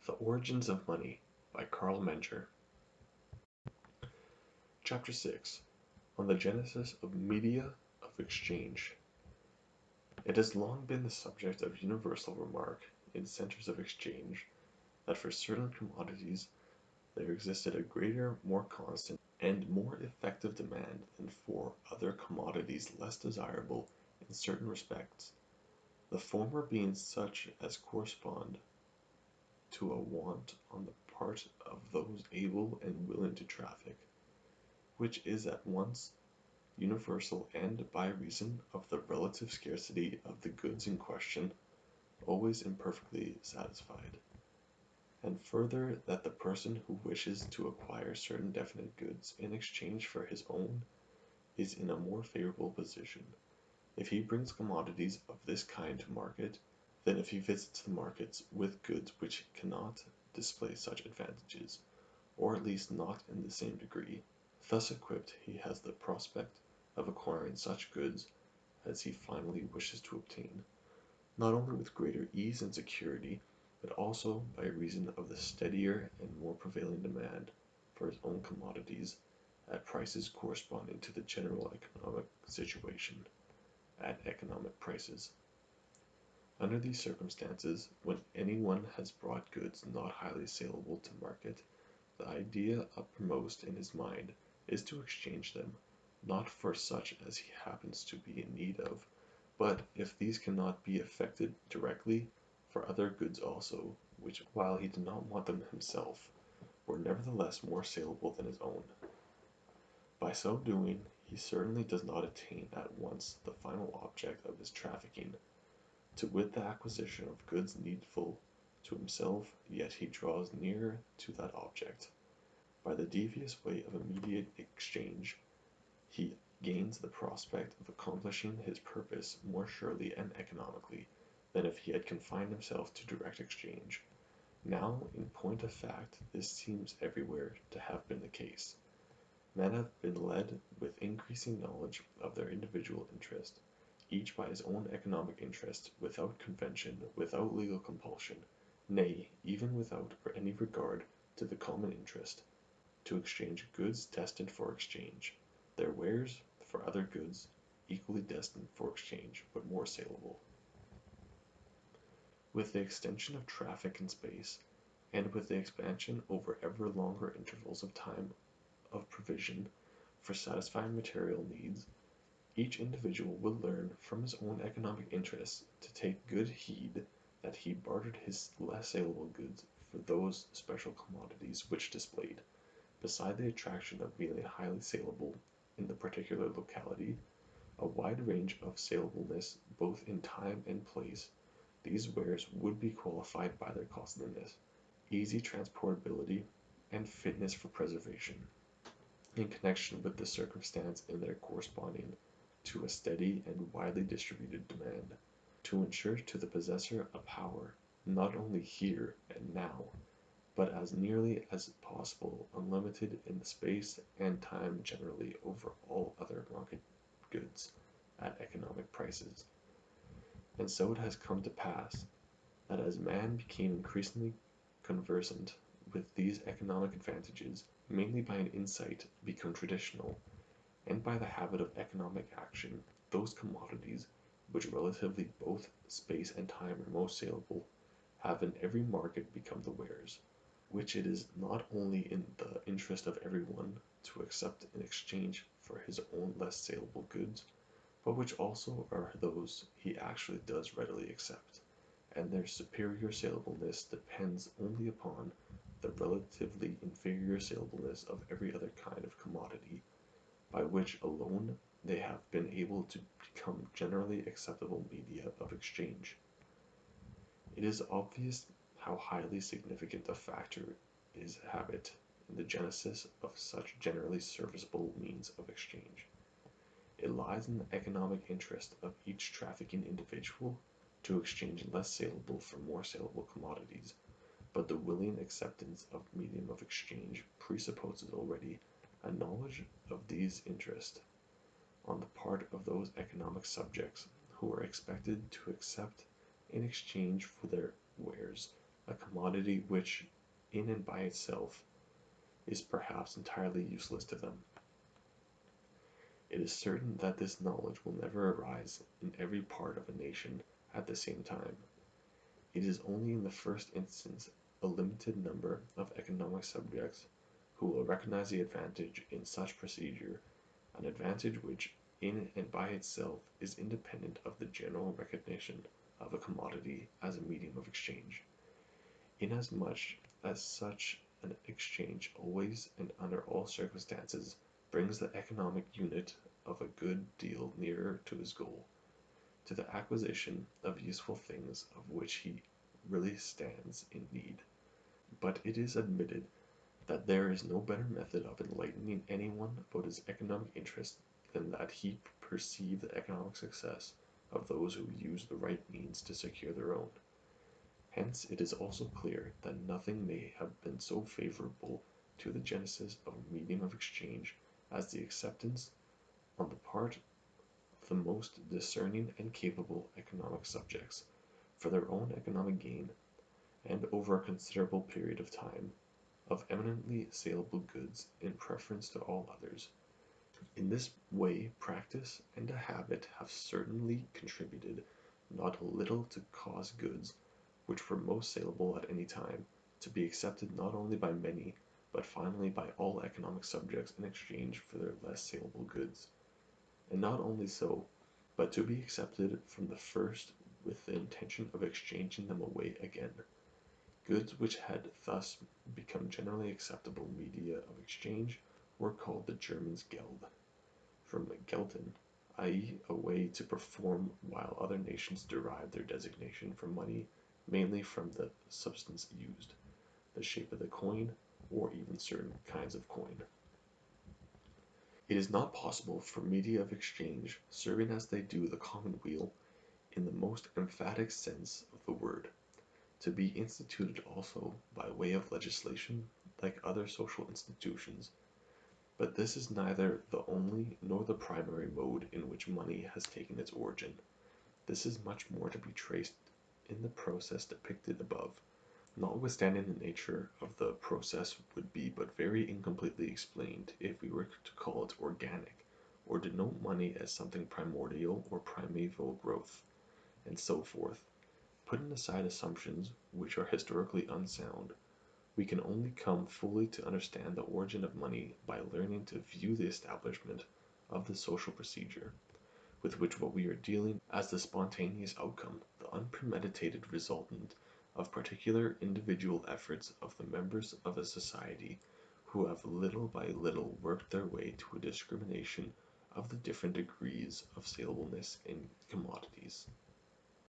The Origins of Money by Carl Menger. Chapter 6 On the Genesis of Media of Exchange. It has long been the subject of universal remark in centers of exchange that for certain commodities there existed a greater, more constant, and more effective demand than for other commodities less desirable in certain respects, the former being such as correspond to a want on the part of those able and willing to traffic, which is at once universal and, by reason of the relative scarcity of the goods in question, always imperfectly satisfied; and further, that the person who wishes to acquire certain definite goods in exchange for his own is in a more favorable position, if he brings commodities of this kind to market, than if he visits the markets with goods which cannot display such advantages, or at least not in the same degree. Thus equipped, he has the prospect of acquiring such goods as he finally wishes to obtain, not only with greater ease and security, but also by reason of the steadier and more prevailing demand for his own commodities at prices corresponding to the general economic situation, at economic prices. Under these circumstances, when any one has brought goods not highly saleable to market, the idea uppermost in his mind is to exchange them, not for such as he happens to be in need of, but, if these cannot be effected directly, for other goods also, which, while he did not want them himself, were nevertheless more saleable than his own. By so doing, he certainly does not attain at once the final object of his trafficking, to wit the acquisition of goods needful to himself, yet he draws nearer to that object. By the devious way of immediate exchange, he gains the prospect of accomplishing his purpose more surely and economically than if he had confined himself to direct exchange. Now, in point of fact, this seems everywhere to have been the case. Men have been led with increasing knowledge of their individual interest, each by his own economic interest, without convention, without legal compulsion, nay, even without any regard to the common interest, to exchange goods destined for exchange, their wares for other goods equally destined for exchange but more saleable. With the extension of traffic in space, and with the expansion over ever longer intervals of time of provision for satisfying material needs, each individual will learn from his own economic interests to take good heed that he bartered his less saleable goods for those special commodities which displayed, beside the attraction of being highly saleable in the particular locality, a wide range of salableness both in time and place. These wares would be qualified by their costliness, easy transportability, and fitness for preservation, in connection with the circumstance in their corresponding to a steady and widely distributed demand, to ensure to the possessor a power, not only here and now, but as nearly as possible unlimited in space and time generally over all other market goods at economic prices. And so it has come to pass that as man became increasingly conversant with these economic advantages, mainly by an insight become traditional, and by the habit of economic action, those commodities which relatively both space and time are most saleable, have in every market become the wares, which it is not only in the interest of every one to accept in exchange for his own less saleable goods, but which also are those he actually does readily accept, and their superior salableness depends only upon the relatively inferior salableness of every other kind of commodity, by which alone they have been able to become generally acceptable media of exchange. It is obvious how highly significant a factor is habit in the genesis of such generally serviceable means of exchange. It lies in the economic interest of each trafficking individual to exchange less saleable for more saleable commodities, but the willing acceptance of medium of exchange presupposes already a knowledge of these interests on the part of those economic subjects who are expected to accept in exchange for their wares a commodity which, in and by itself, is perhaps entirely useless to them. It is certain that this knowledge will never arise in every part of a nation at the same time. It is only in the first instance a limited number of economic subjects who will recognize the advantage in such procedure, an advantage which in and by itself is independent of the general recognition of a commodity as a medium of exchange, inasmuch as such an exchange always and under all circumstances brings the economic unit of a good deal nearer to his goal, to the acquisition of useful things of which he really stands in need. But it is admitted that there is no better method of enlightening anyone about his economic interest than that he perceive the economic success of those who use the right means to secure their own. Hence it is also clear that nothing may have been so favorable to the genesis of a medium of exchange as the acceptance on the part of the most discerning and capable economic subjects, for their own economic gain, and over a considerable period of time, of eminently saleable goods in preference to all others. In this way practice and a habit have certainly contributed not a little to cause goods, which were most saleable at any time, to be accepted not only by many, but finally by all economic subjects in exchange for their less saleable goods. And not only so, but to be accepted from the first with the intention of exchanging them away again. Goods which had thus become generally acceptable media of exchange were called the Germans Geld, from gelten, i.e. a way to perform, while other nations derived their designation from money mainly from the substance used, the shape of the coin, or even certain kinds of coin. It is not possible for media of exchange, serving as they do the common weal, in the most emphatic sense of the word, to be instituted also by way of legislation, like other social institutions. But this is neither the only nor the primary mode in which money has taken its origin. This is much more to be traced in the process depicted above. Notwithstanding the nature of the process would be but very incompletely explained if we were to call it organic, or denote money as something primordial or primeval growth, and so forth. Putting aside assumptions which are historically unsound, we can only come fully to understand the origin of money by learning to view the establishment of the social procedure, with which what we are dealing as the spontaneous outcome, the unpremeditated resultant of particular individual efforts of the members of a society who have little by little worked their way to a discrimination of the different degrees of salableness in commodities.